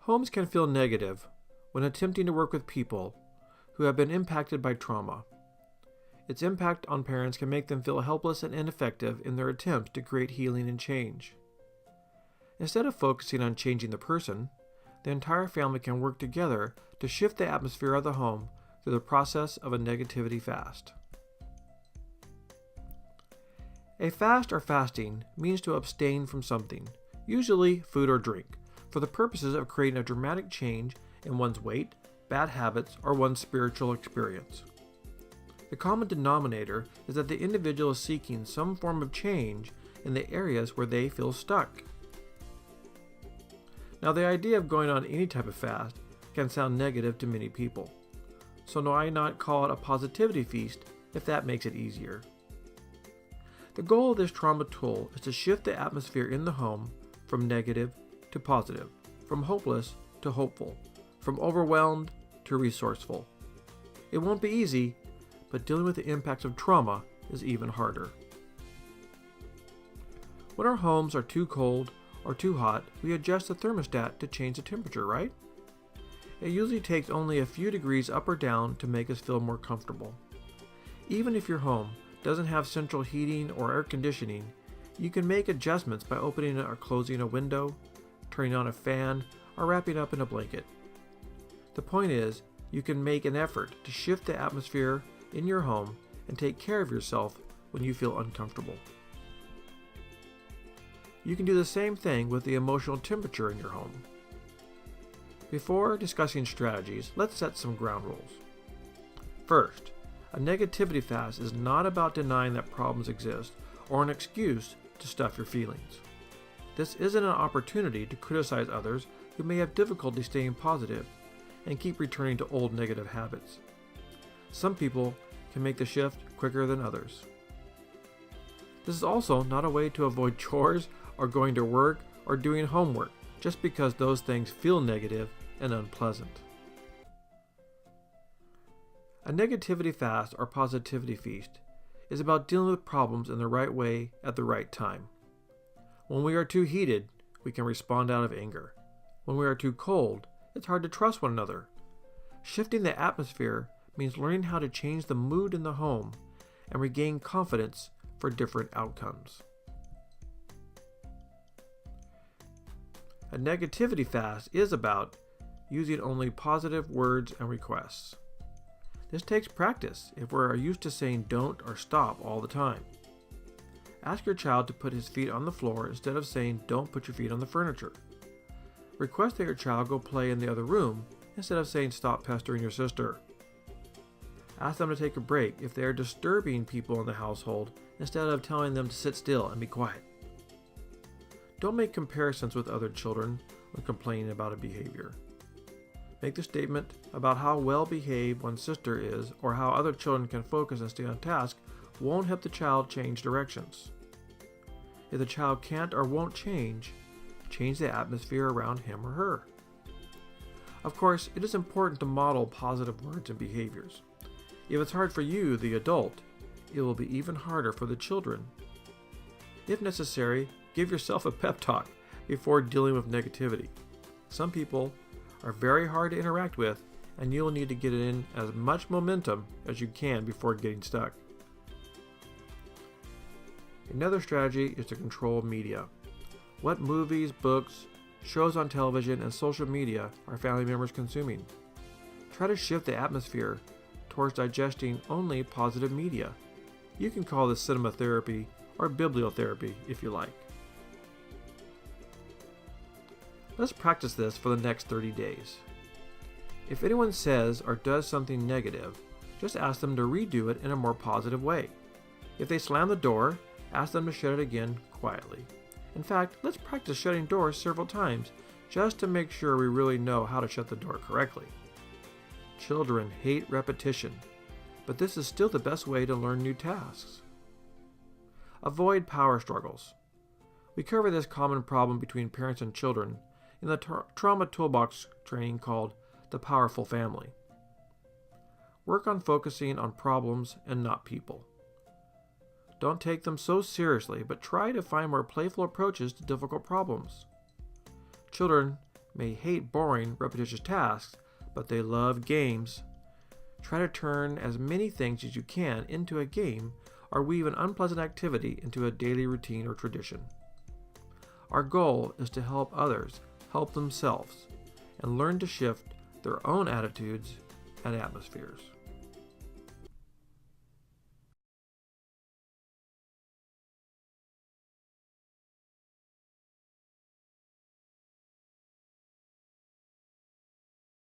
Homes can feel negative when attempting to work with people who have been impacted by trauma. Its impact on parents can make them feel helpless and ineffective in their attempts to create healing and change. Instead of focusing on changing the person, the entire family can work together to shift the atmosphere of the home through the process of a negativity fast. A fast or fasting means to abstain from something, usually food or drink, for the purposes of creating a dramatic change in one's weight, bad habits, or one's spiritual experience. The common denominator is that the individual is seeking some form of change in the areas where they feel stuck. Now, the idea of going on any type of fast can sound negative to many people, so why not call it a positivity feast if that makes it easier? The goal of this trauma tool is to shift the atmosphere in the home from negative to positive, from hopeless to hopeful, from overwhelmed to resourceful. It won't be easy, but dealing with the impacts of trauma is even harder. When our homes are too cold or too hot, we adjust the thermostat to change the temperature, right? It usually takes only a few degrees up or down to make us feel more comfortable. Even if your home doesn't have central heating or air conditioning, you can make adjustments by opening or closing a window, turning on a fan, or wrapping up in a blanket. The point is, you can make an effort to shift the atmosphere in your home and take care of yourself when you feel uncomfortable. You can do the same thing with the emotional temperature in your home. Before discussing strategies, let's set some ground rules. First, a negativity fast is not about denying that problems exist or an excuse to stuff your feelings. This isn't an opportunity to criticize others who may have difficulty staying positive and keep returning to old negative habits. Some people can make the shift quicker than others. This is also not a way to avoid chores or going to work or doing homework just because those things feel negative and unpleasant. A negativity fast or positivity feast is about dealing with problems in the right way at the right time. When we are too heated, we can respond out of anger. When we are too cold, it's hard to trust one another. Shifting the atmosphere means learning how to change the mood in the home and regain confidence for different outcomes. A negativity fast is about using only positive words and requests. This takes practice if we are used to saying don't or stop all the time. Ask your child to put his feet on the floor instead of saying don't put your feet on the furniture. Request that your child go play in the other room instead of saying stop pestering your sister. Ask them to take a break if they are disturbing people in the household instead of telling them to sit still and be quiet. Don't make comparisons with other children when complaining about a behavior. Make the statement about how well behaved one's sister is or how other children can focus and stay on task won't help the child change directions. If the child can't or won't change the atmosphere around him or her. Of course, it is important to model positive words and behaviors. If it's hard for you, the adult, it will be even harder for the children. If necessary, give yourself a pep talk before dealing with negativity. Some people are very hard to interact with, and you'll need to get in as much momentum as you can before getting stuck. Another strategy is to control media. What movies, books, shows on television, and social media are family members consuming? Try to shift the atmosphere towards digesting only positive media. You can call this cinema therapy or bibliotherapy if you like. Let's practice this for the next 30 days. If anyone says or does something negative, just ask them to redo it in a more positive way. If they slam the door, ask them to shut it again quietly. In fact, let's practice shutting doors several times just to make sure we really know how to shut the door correctly. Children hate repetition, but this is still the best way to learn new tasks. Avoid power struggles. We cover this common problem between parents and children in the Trauma Toolbox training called The Powerful Family. Work on focusing on problems and not people. Don't take them so seriously, but try to find more playful approaches to difficult problems. Children may hate boring, repetitious tasks, but they love games. Try to turn as many things as you can into a game or weave an unpleasant activity into a daily routine or tradition. Our goal is to help others help themselves and learn to shift their own attitudes and atmospheres.